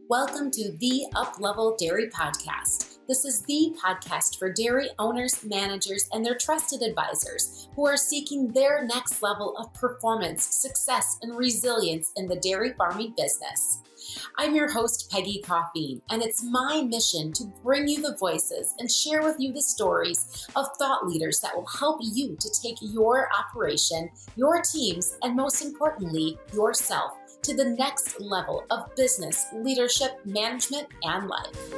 Welcome to the Uplevel Dairy Podcast. This is the podcast for dairy owners, managers, and their trusted advisors who are seeking their next level of performance, success, and resilience in the dairy farming business. I'm your host, Peggy Coffeen, and it's my mission to bring you the voices and share with you the stories of thought leaders that will help you to take your operation, your teams, and most importantly, yourself to the next level of business, leadership, management, and life.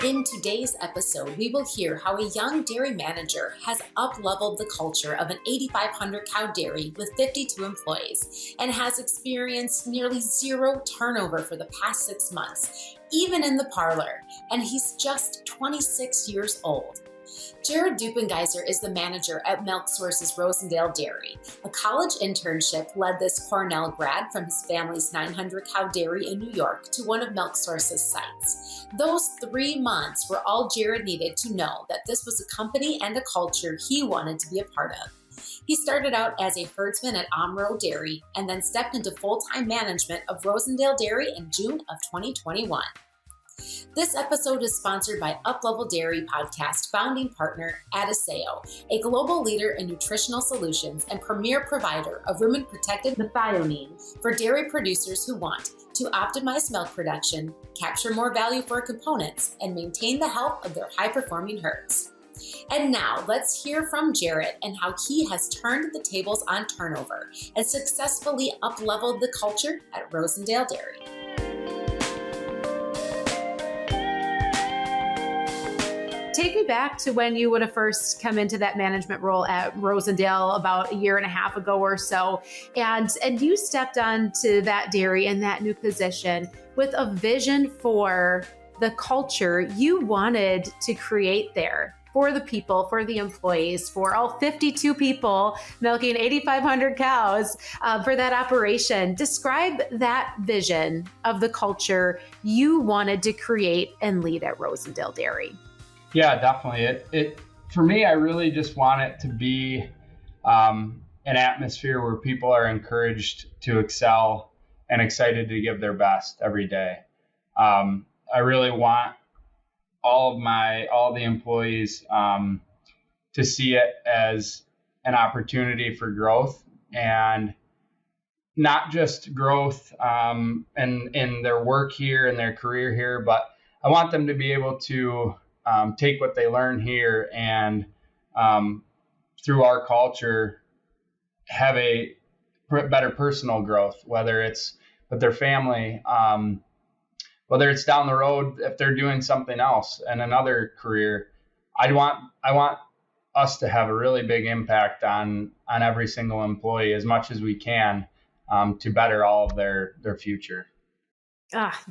In today's episode, we will hear how a young dairy manager has up-leveled the culture of an 8,500 cow dairy with 52 employees and has experienced nearly zero turnover for the past 6 months, even in the parlor, and he's just 26 years old. Jared Dueppengiesser is the manager at Milk Source's Rosendale Dairy. A college internship led this Cornell grad from his family's 900 cow dairy in New York to one of Milk Source's sites. Those 3 months were all Jared needed to know that this was a company and a culture he wanted to be a part of. He started out as a herdsman at Omro Dairy and then stepped into full-time management of Rosendale Dairy in June of 2021. This episode is sponsored by Uplevel Dairy Podcast founding partner Adiseo, a global leader in nutritional solutions and premier provider of rumen-protected methionine for dairy producers who want to optimize milk production, capture more value for components, and maintain the health of their high-performing herds. And now let's hear from Jared and how he has turned the tables on turnover and successfully up-leveled the culture at Rosendale Dairy. Take me back to when you would have first come into that management role at Rosendale about a year and a half ago or so. And you stepped onto that dairy in that new position with a vision for the culture you wanted to create there for the people, for the employees, for all 52 people milking 8,500 cows for that operation. Describe that vision of the culture you wanted to create and lead at Rosendale Dairy. Yeah, definitely. It for me, I really just want it to be an atmosphere where people are encouraged to excel and excited to give their best every day. I really want all the employees to see it as an opportunity for growth, and not just growth in their work here and their career here, but I want them to be able to take what they learn here and through our culture have a better personal growth, whether it's with their family, whether it's down the road if they're doing something else in another career. I want us to have a really big impact on every single employee as much as we can to better all of their future.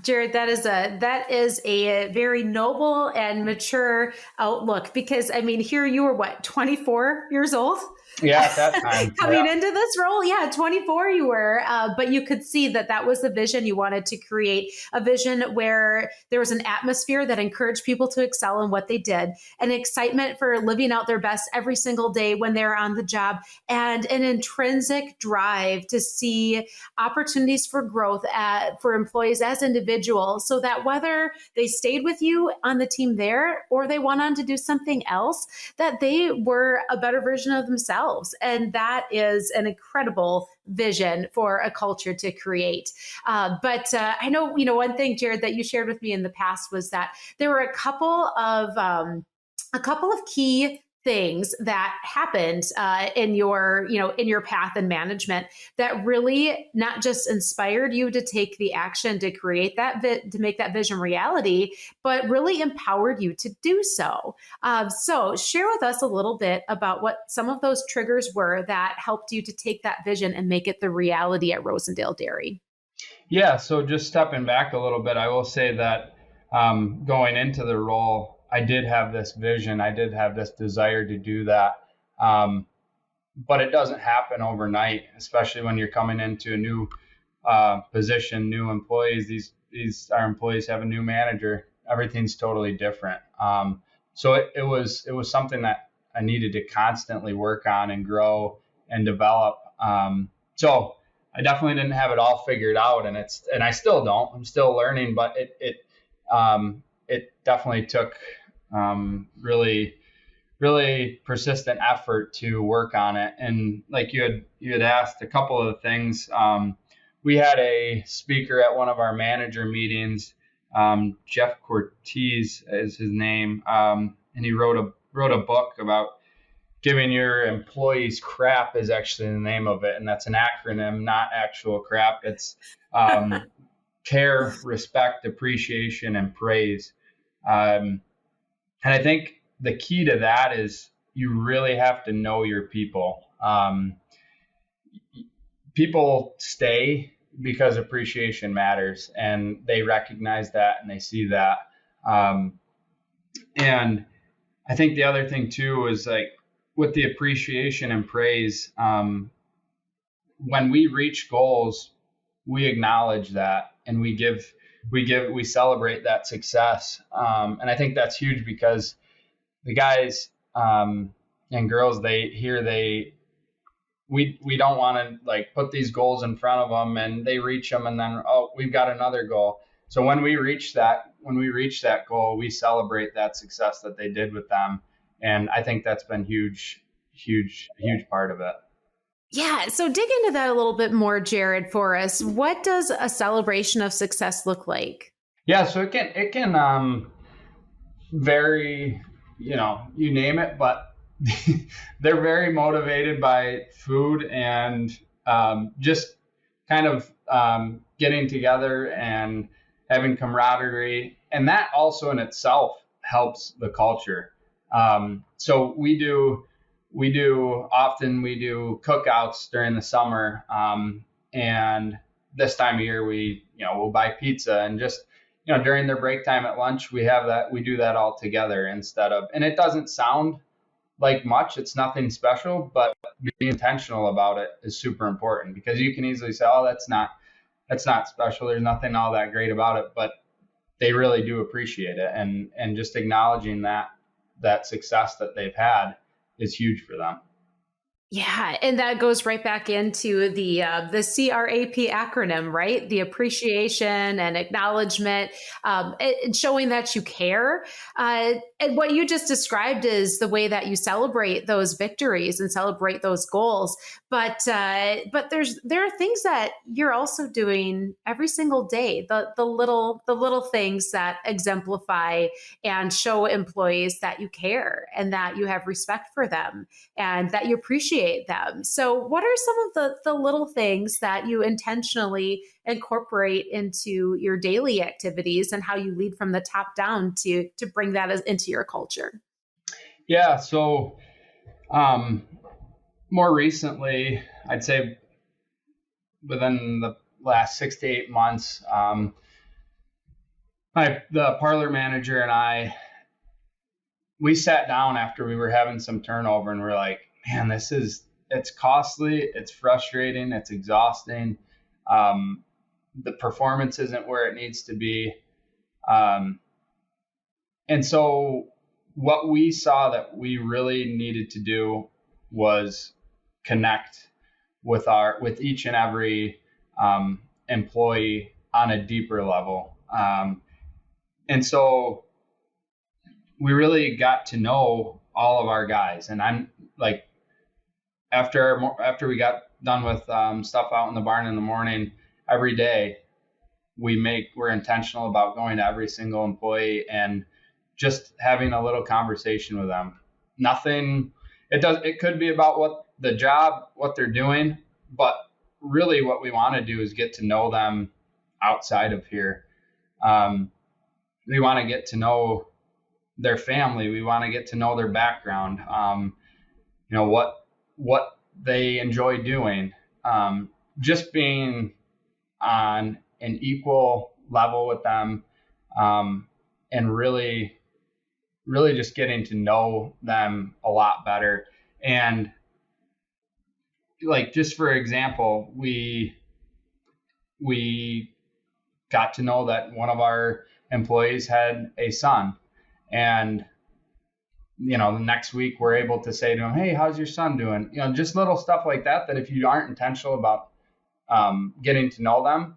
Jared, that is a very noble and mature outlook, because here you were 24 years old? Yeah, at that time. Coming into this role, 24 you were, but you could see that was the vision you wanted to create, a vision where there was an atmosphere that encouraged people to excel in what they did, an excitement for living out their best every single day when they're on the job, and an intrinsic drive to see opportunities for growth for employees as individuals, so that whether they stayed with you on the team there or they went on to do something else, that they were a better version of themselves. And that is an incredible vision for a culture to create. But I know, one thing, Jared, that you shared with me in the past was that there were a couple of key things that happened in your path in management that really not just inspired you to take the action to create to make that vision reality, but really empowered you to do so. So share with us a little bit about what some of those triggers were that helped you to take that vision and make it the reality at Rosendale Dairy. Yeah, so just stepping back a little bit, I will say that going into the role, I did have this vision. I did have this desire to do that. But it doesn't happen overnight, especially when you're coming into a new position, new employees. Our employees have a new manager. Everything's totally different. So it was something that I needed to constantly work on and grow and develop. So I definitely didn't have it all figured out, and I still don't. I'm still learning, but it definitely took really really persistent effort to work on it. And like you had asked a couple of things. We had a speaker at one of our manager meetings. Jeff Cortez is his name, and he wrote a book about giving your employees crap is actually the name of it, and that's an acronym, not actual crap. It's care, respect, appreciation, and praise. And I think the key to that is you really have to know your people. People stay because appreciation matters, and they recognize that and they see that. And I think the other thing too is like with the appreciation and praise, when we reach goals, we acknowledge that and we celebrate that success. And I think that's huge because the guys and girls, we don't want to like put these goals in front of them and they reach them and then, oh, we've got another goal. So when we reach that goal, we celebrate that success that they did with them. And I think that's been huge part of it. Yeah. So dig into that a little bit more, Jared, for us. What does a celebration of success look like? Yeah. So it can vary, you name it, but they're very motivated by food and just kind of getting together and having camaraderie. And that also in itself helps the culture. So we do cookouts during the summer. And this time of year, we'll buy pizza and just, during their break time at lunch, we do that all together and it doesn't sound like much, it's nothing special, but being intentional about it is super important because you can easily say, oh, that's not special. There's nothing all that great about it, but they really do appreciate it. And just acknowledging that success that they've had is huge for them. Yeah, and that goes right back into the CRAP acronym, right? The appreciation and acknowledgement, and showing that you care. And what you just described is the way that you celebrate those victories and celebrate those goals. But there are things that you're also doing every single day. The little things that exemplify and show employees that you care and that you have respect for them and that you appreciate them. So what are some of the little things that you intentionally incorporate into your daily activities and how you lead from the top down to bring that into your culture? Yeah. So more recently, I'd say within the last 6 to 8 months, the parlor manager and we sat down after we were having some turnover and we're like, man, it's costly, it's frustrating, it's exhausting. The performance isn't where it needs to be. And so what we saw that we really needed to do was connect with each and every employee on a deeper level. And so we really got to know all of our guys. And I'm like, after we got done with stuff out in the barn in the morning, every day we're intentional about going to every single employee and just having a little conversation with them. It could be about what they're doing, but really what we want to do is get to know them outside of here. We want to get to know their family. We want to get to know their background. What they enjoy doing, just being on an equal level with them, and really just getting to know them a lot better. And like, just for example, we got to know that one of our employees had a son, and the next week we're able to say to him, hey, how's your son doing? Just little stuff like that if you aren't intentional about getting to know them,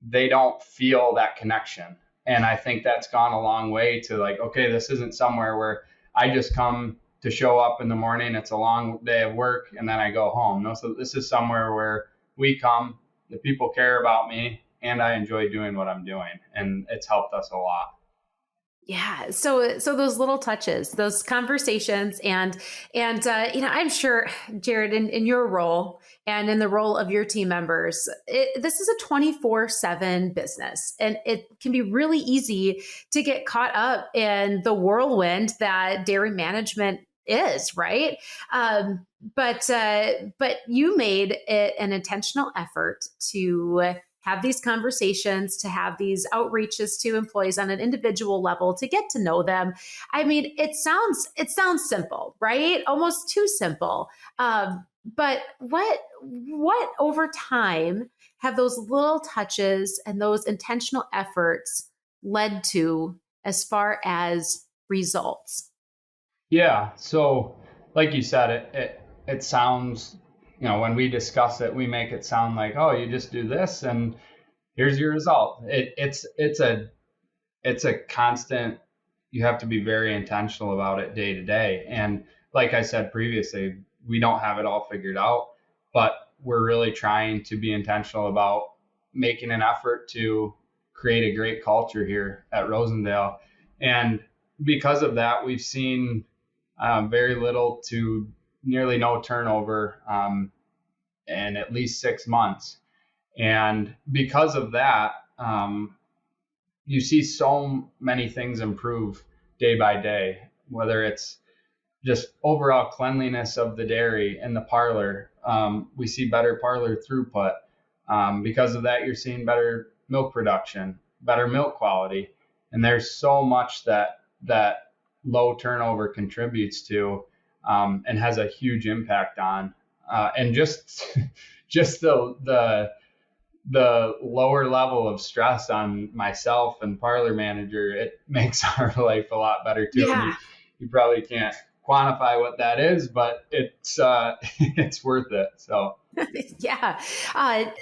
they don't feel that connection. And I think that's gone a long way to like, okay, this isn't somewhere where I just come to show up in the morning. It's a long day of work and then I go home. No, so this is somewhere where we come, the people care about me, and I enjoy doing what I'm doing. And it's helped us a lot. Yeah. So those little touches, those conversations, and I'm sure, Jared, in your role and in the role of your team members, this is a 24/7 business, and it can be really easy to get caught up in the whirlwind that dairy management is, right? But you made it an intentional effort to have these conversations, to have these outreaches to employees on an individual level, to get to know them. I mean, it sounds simple, right? Almost too simple. But what over time have those little touches and those intentional efforts led to as far as results? Yeah. So like you said, it sounds, when we discuss it, we make it sound like, oh, you just do this and here's your result. It's a constant, you have to be very intentional about it day to day. And like I said previously, we don't have it all figured out, but we're really trying to be intentional about making an effort to create a great culture here at Rosendale. And because of that, we've seen very little to nearly no turnover in at least 6 months. And because of that, you see so many things improve day by day, whether it's just overall cleanliness of the dairy and the parlor. We see better parlor throughput. Because of that, you're seeing better milk production, better milk quality. And there's so much that low turnover contributes to, and has a huge impact on. And just just the lower level of stress on myself and parlor manager, it makes our life a lot better too. Yeah. You probably can't quantify what that is, but it's it's worth it. So Yeah.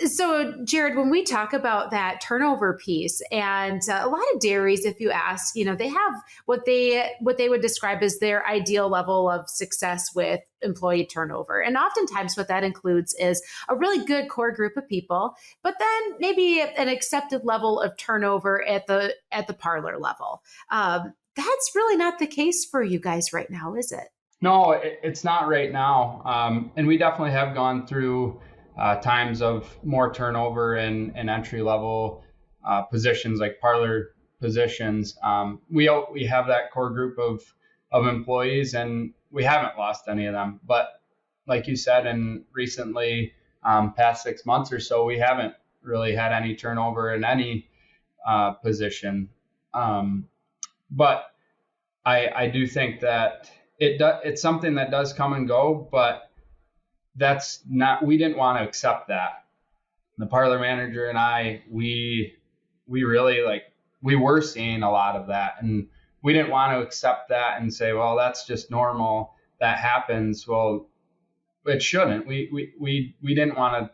So, Jared, when we talk about that turnover piece, and a lot of dairies, if you ask, they have what they would describe as their ideal level of success with employee turnover, and oftentimes what that includes is a really good core group of people, but then maybe an accepted level of turnover at the parlor level. That's really not the case for you guys right now, is it? no, it's not right now. And we definitely have gone through times of more turnover in entry level positions, like parlor positions. We have that core group of employees, and we haven't lost any of them. But like you said, in recently past 6 months or so, we haven't really had any turnover in any position. But I do think that it's something that does come and go, but that's not, we didn't want to accept that. The parlor manager and I, we really we were seeing a lot of that, and we didn't want to accept that and say, well, that's just normal. That happens. Well, it shouldn't. We didn't want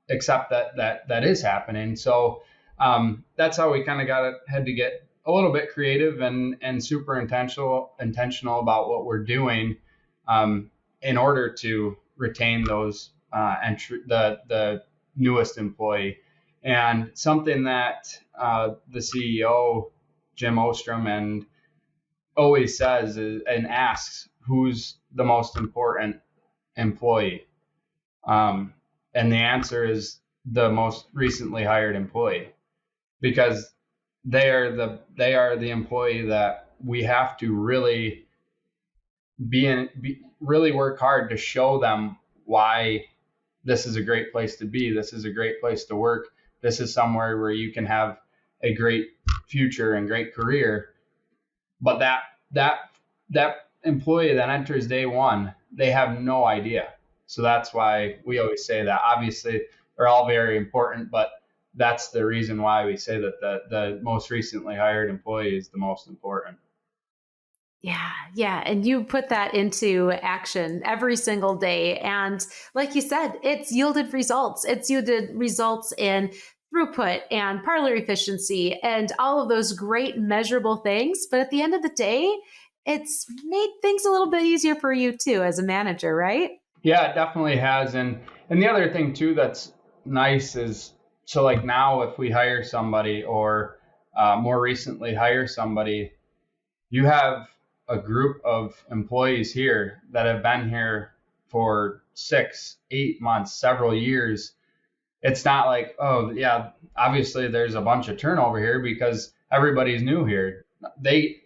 to accept that is happening. So that's how we kind of had to get a little bit creative and super intentional about what we're doing in order to retain those the newest employee. And something that the CEO Jim Ostrom and always says and asks, who's the most important employee? And the answer is the most recently hired employee, because they are the employee that we have to really really work hard to show them why this is a great place to be. This is a great place to work. This is somewhere where you can have a great future and great career. But that employee that enters day one, they have no idea. So that's why we always say that. Obviously, they're all very important, but that's the reason why we say that the most recently hired employee is the most important. Yeah, yeah. And you put that into action every single day. And like you said, it's yielded results. It's yielded results in throughput and parlor efficiency and all of those great measurable things. But at the end of the day, it's made things a little bit easier for you too as a manager, right? Yeah, it definitely has. And the other thing too that's nice is, so like now if we hire somebody, or more recently hire somebody, you have a group of employees here that have been here for 6, 8 months, several years. It's not like, oh yeah, obviously there's a bunch of turnover here because everybody's new here. They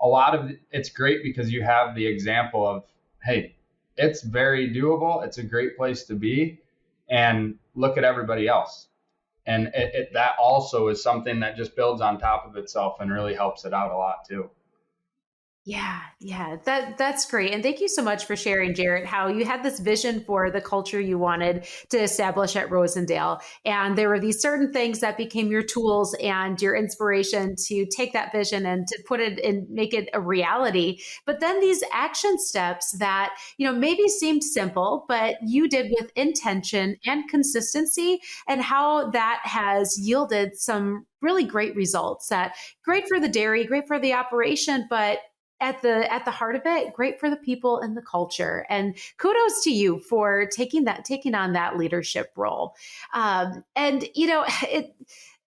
a lot of it's great because you have the example of, hey, it's very doable. It's a great place to be, and look at everybody else. And that also is something that just builds on top of itself and really helps it out a lot too. Yeah, yeah, that's great. And thank you so much for sharing, Jared, how you had this vision for the culture you wanted to establish at Rosendale. And there were these certain things that became your tools and your inspiration to take that vision and to put it and make it a reality. But then these action steps that, maybe seemed simple, but you did with intention and consistency, and how that has yielded some really great results that great for the dairy, great for the operation, but at the heart of it, great for the people and the culture. And kudos to you for taking on that leadership role. And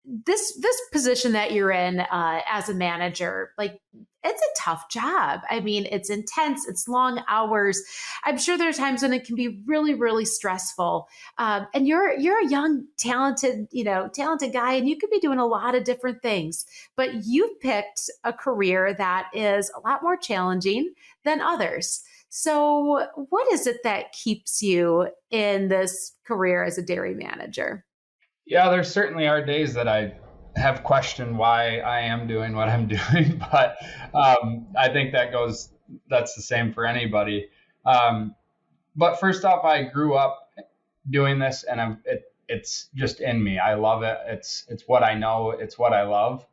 this position that you're in as a manager, like, it's a tough job. I mean, it's intense, it's long hours. I'm sure there are times when it can be really, really stressful. And you're a young, talented guy, and you could be doing a lot of different things. But you've picked a career that is a lot more challenging than others. So, what is it that keeps you in this career as a dairy manager? Yeah, there certainly are days that I have questioned why I am doing what I'm doing, but I think that's the same for anybody. Um, but first off, I grew up doing this, and it's just in me. I love it. It's what I know. It's what I love.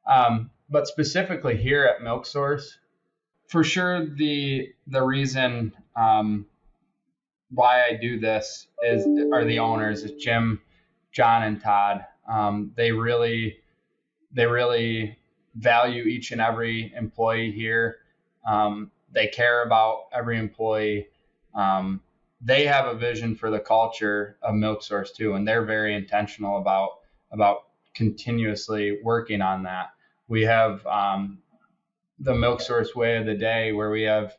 But specifically here at Milk Source, for sure, the reason why I do this are the owners, is Jim, John, and Todd. They really value each and every employee here. They care about every employee. They have a vision for the culture of Milk Source too, and they're very intentional about continuously working on that. We have the Milk Source way of the day, where we have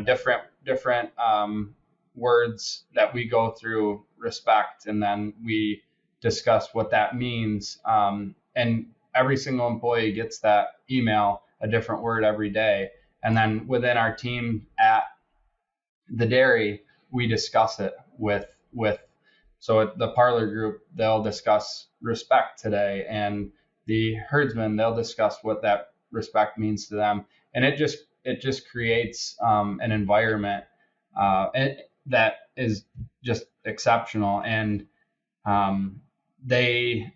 different words that we go through: respect, and then we discuss what that means. And every single employee gets that email, a different word every day. And then within our team at the dairy, we discuss it with so at the parlor group, they'll discuss respect today, and the herdsman, they'll discuss what that respect means to them. And it just creates an environment that is just exceptional. And they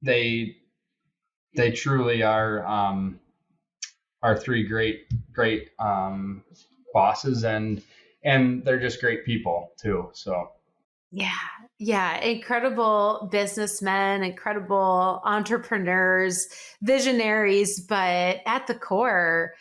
they they truly are three great bosses, and they're just great people too. So Yeah. Yeah. Incredible businessmen, incredible entrepreneurs, visionaries, but at the core,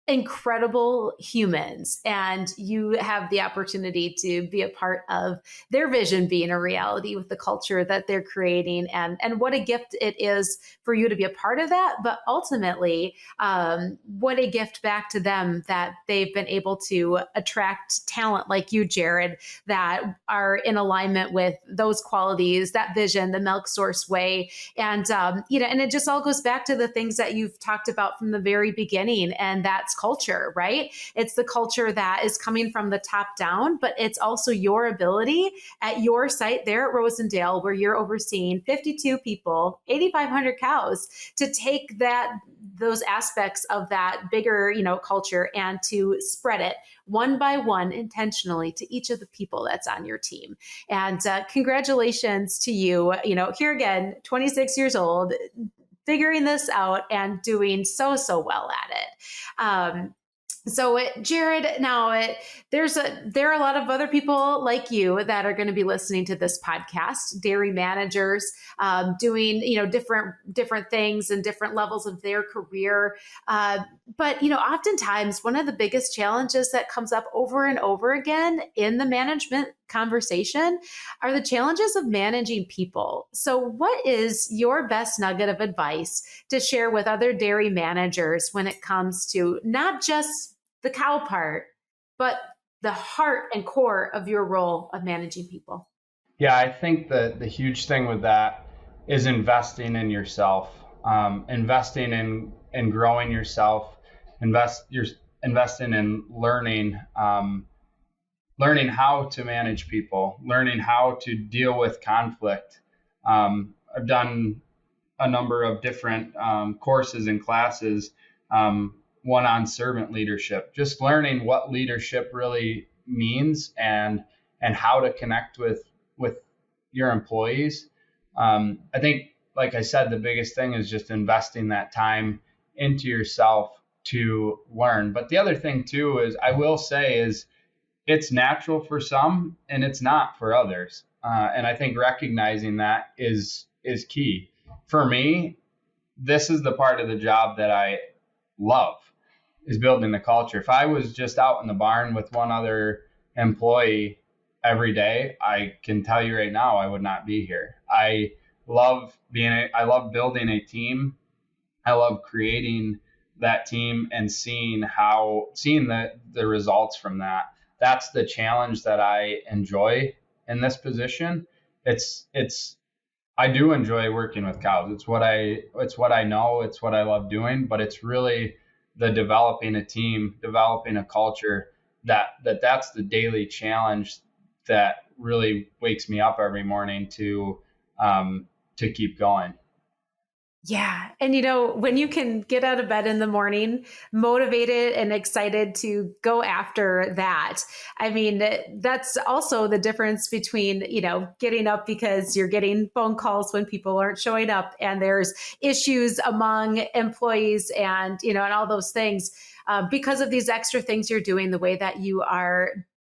incredible humans. And you have the opportunity to be a part of their vision being a reality with the culture that they're creating. And what a gift it is for you to be a part of that. But ultimately, what a gift back to them that they've been able to attract talent like you, Jared, that are in alignment with those qualities, that vision, the Milk Source way. And it just all goes back to the things that you've talked about from the very beginning. And that's culture, right? It's the culture that is coming from the top down, but it's also your ability at your site there at Rosendale, where you're overseeing 52 people, 8,500 cows, to take those aspects of that bigger, culture, and to spread it one by one intentionally to each of the people that's on your team. And congratulations to you. Here again, 26 years old, figuring this out and doing so well at it. Jared, now there are a lot of other people like you that are going to be listening to this podcast, dairy managers, doing different things and different levels of their career. But oftentimes one of the biggest challenges that comes up over and over again in the management conversation are the challenges of managing people. So, what is your best nugget of advice to share with other dairy managers when it comes to not just the cow part, but the heart and core of your role of managing people? Yeah, I think the huge thing with that is investing in yourself, investing in growing yourself, investing in learning, learning how to manage people, learning how to deal with conflict. I've done a number of different courses and classes. One on servant leadership, just learning what leadership really means and how to connect with your employees. I think, like I said, the biggest thing is just investing that time into yourself to learn. But the other thing too is, I will say, is it's natural for some and it's not for others. And I think recognizing that is key. For me, this is the part of the job that I love, is building the culture. If I was just out in the barn with one other employee every day, I can tell you right now, I would not be here. I love building a team. I love creating that team and seeing the results from that. That's the challenge that I enjoy in this position. I do enjoy working with cows. It's what I know, it's what I love doing, but it's really the developing a team, developing a culture, that's the daily challenge that really wakes me up every morning to keep going. Yeah. And when you can get out of bed in the morning, motivated and excited to go after that, I mean, that's also the difference between, getting up because you're getting phone calls when people aren't showing up and there's issues among employees and all those things, because of these extra things you're doing, the way that you are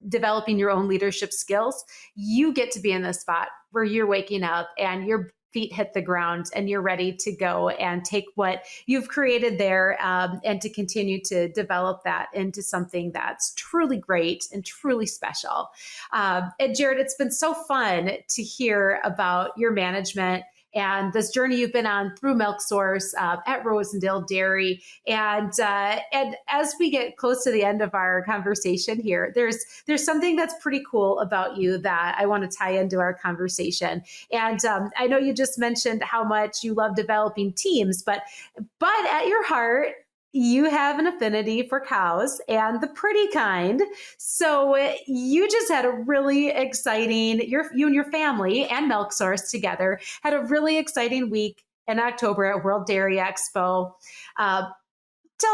developing your own leadership skills, you get to be in the spot where you're waking up and your feet hit the ground and you're ready to go and take what you've created there, and to continue to develop that into something that's truly great and truly special. And Jared, it's been so fun to hear about your management and this journey you've been on through Milk Source at Rosendale Dairy. And as we get close to the end of our conversation here, there's something that's pretty cool about you that I want to tie into our conversation. And I know you just mentioned how much you love developing teams, but at your heart, you have an affinity for cows and the pretty kind. So you just had a really exciting, you and your family and Milk Source together had a really exciting week in October at World Dairy Expo. Tell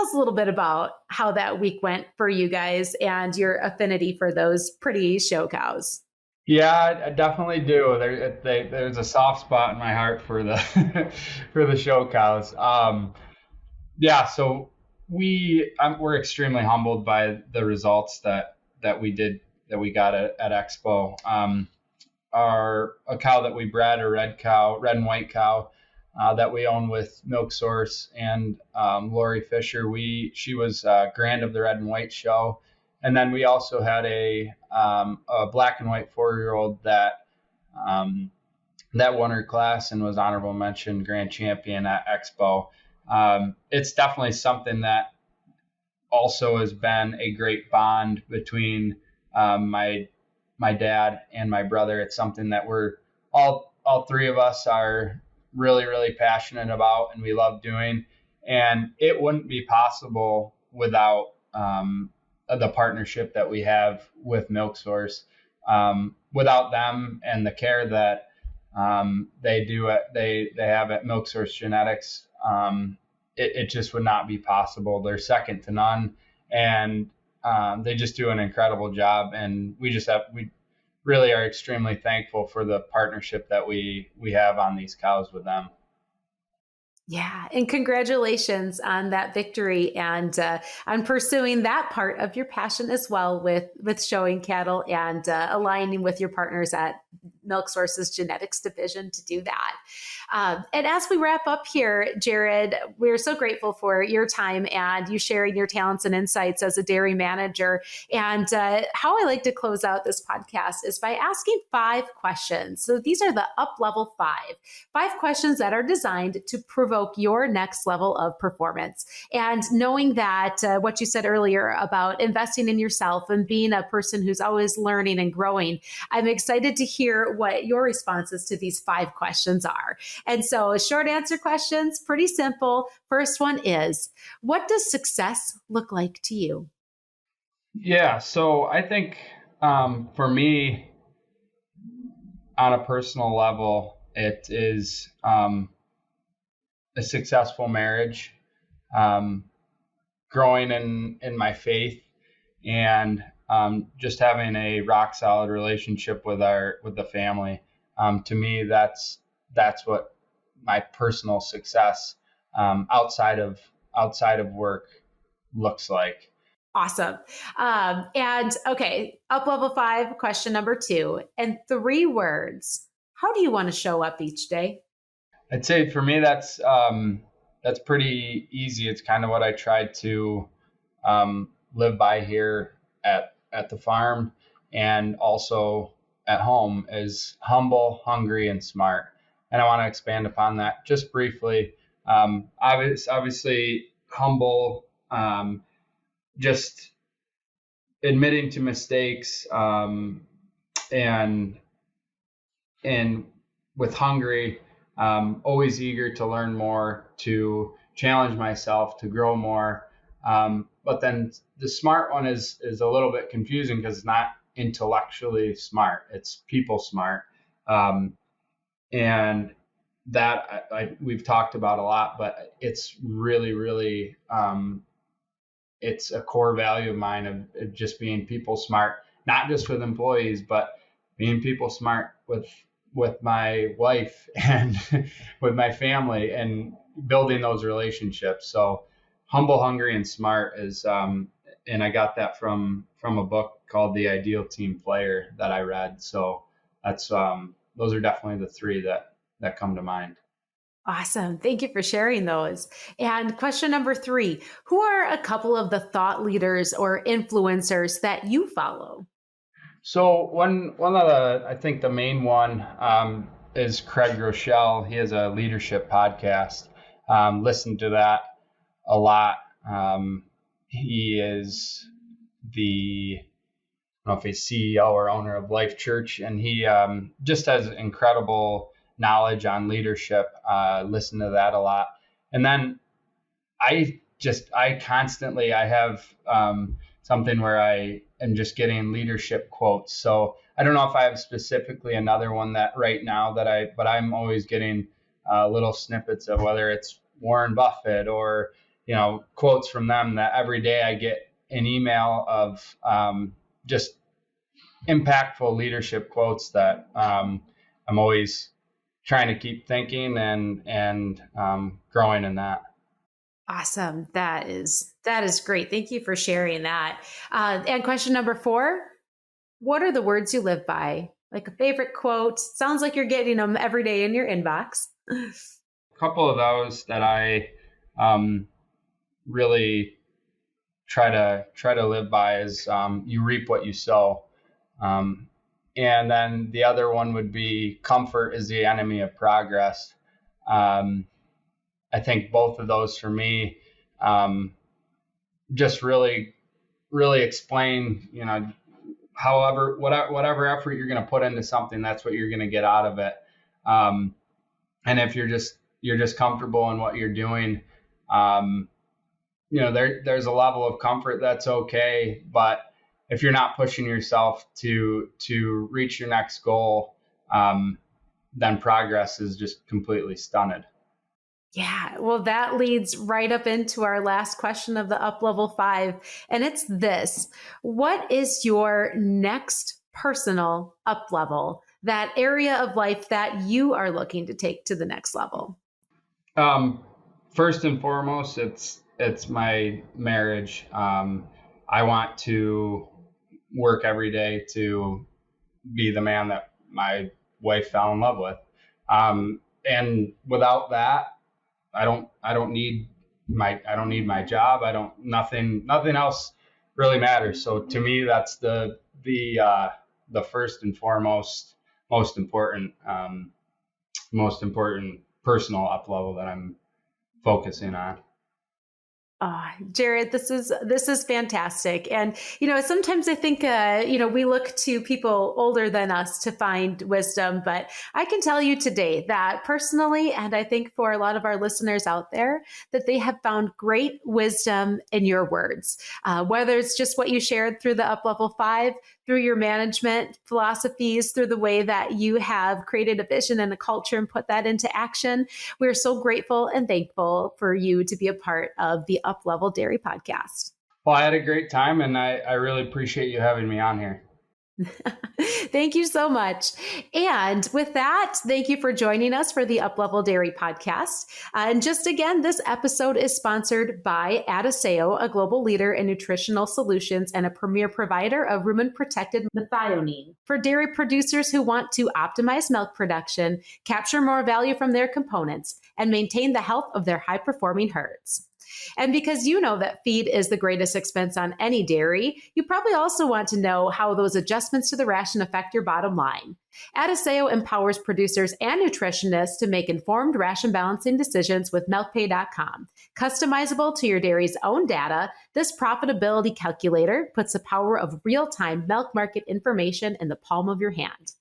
us a little bit about how that week went for you guys and your affinity for those pretty show cows. Yeah, I definitely do. There's a soft spot in my heart for the for the show cows. Yeah, so we're extremely humbled by the results that we got at Expo. A cow that we bred, a red and white cow, that we own with Milk Source and Lori Fisher. She was grand of the red and white show, and then we also had a black and white 4-year-old that won her class and was honorable mention grand champion at Expo. It's definitely something that also has been a great bond between my dad and my brother. It's something that we're all three of us are really, really passionate about and we love doing. And it wouldn't be possible without the partnership that we have with Milk Source. Without them and the care that they have at Milk Source Genetics, it just would not be possible. They're second to none, and they just do an incredible job. And we really are extremely thankful for the partnership that we have on these cows with them. Yeah, and congratulations on that victory and on pursuing that part of your passion as well with showing cattle and aligning with your partners at Milk Sources Genetics Division to do that. And as we wrap up here, Jared, we're so grateful for your time and you sharing your talents and insights as a dairy manager. And how I like to close out this podcast is by asking 5 questions. So these are the up level 5 questions that are designed to provoke your next level of performance. And knowing that what you said earlier about investing in yourself and being a person who's always learning and growing, I'm excited to hear what your responses to these 5 questions are. And so, short answer questions, pretty simple. First one is, what does success look like to you? Yeah, so I think for me, on a personal level, it is a successful marriage, um, growing in my faith, and just having a rock solid relationship with the family. To me, that's what my personal success outside of work looks like. Awesome. And okay, up level 5, question number 2, and 3 words. How do you want to show up each day? I'd say for me that's pretty easy. It's kind of what I tried to live by here at the farm, and also at home, is humble, hungry, and smart. And I want to expand upon that just briefly. Obviously humble, just admitting to mistakes, and and with hungry, always eager to learn more, to challenge myself, to grow more. But then the smart one is a little bit confusing because it's not intellectually smart; it's people smart, and that we've talked about a lot. But it's really it's a core value of mine of just being people smart, not just with employees, but being people smart with my wife and with my family, and building those relationships. So humble, hungry, and smart is, and I got that from a book called The Ideal Team Player that I read. So that's, those are definitely the 3 that come to mind. Awesome. Thank you for sharing those. And question number 3, who are a couple of the thought leaders or influencers that you follow? So one of I think the main one, is Craig Rochelle. He has a leadership podcast. Listen to that a lot. He is I don't know if he's CEO or owner of Life Church, and he just has incredible knowledge on leadership. Listen to that a lot. And then I have something where I am just getting leadership quotes. So I don't know if I have specifically another one that right now but I'm always getting little snippets of, whether it's Warren Buffett or, quotes from them, that every day I get an email of just impactful leadership quotes that I'm always trying to keep thinking and growing in that. Awesome. That is great. Thank you for sharing that. And question number 4, what are the words you live by? Like a favorite quote. Sounds like you're getting them every day in your inbox. A couple of those that I really try to live by is, you reap what you sow. And then the other one would be, comfort is the enemy of progress. I think both of those for me, just really explain, whatever effort you're going to put into something, that's what you're going to get out of it. And if you're just comfortable in what you're doing, there's a level of comfort that's okay. But if you're not pushing yourself to reach your next goal, then progress is just completely stunted. Yeah, well, that leads right up into our last question of the up level 5. And it's this: what is your next personal up level, that area of life that you are looking to take to the next level? first and foremost, it's my marriage. I want to work every day to be the man that my wife fell in love with. And without that, I don't need my job. Nothing else really matters. So to me, that's the first and foremost, most important personal up level that I'm focusing on. Jared, this is fantastic. And, sometimes I think, we look to people older than us to find wisdom, but I can tell you today that personally, and I think for a lot of our listeners out there, that they have found great wisdom in your words, whether it's just what you shared through the Up Level 5, through your management philosophies, through the way that you have created a vision and a culture and put that into action. We're so grateful and thankful for you to be a part of the Up Level Dairy podcast. Well, I had a great time, and I really appreciate you having me on here. Thank you so much. And with that, thank you for joining us for the Uplevel Dairy podcast. And just again, this episode is sponsored by Adiseo, a global leader in nutritional solutions and a premier provider of rumen-protected methionine for dairy producers who want to optimize milk production, capture more value from their components, and maintain the health of their high-performing herds. And because you know that feed is the greatest expense on any dairy, you probably also want to know how those adjustments to the ration affect your bottom line. Adiseo empowers producers and nutritionists to make informed ration balancing decisions with MilkPay.com. Customizable to your dairy's own data, this profitability calculator puts the power of real-time milk market information in the palm of your hand.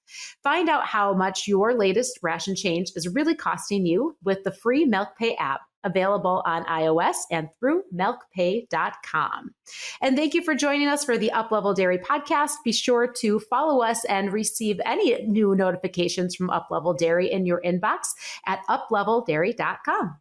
Find out how much your latest ration change is really costing you with the free MilkPay app, available on iOS and through milkpay.com. And thank you for joining us for the Uplevel Dairy podcast. Be sure to follow us and receive any new notifications from Uplevel Dairy in your inbox at upleveldairy.com.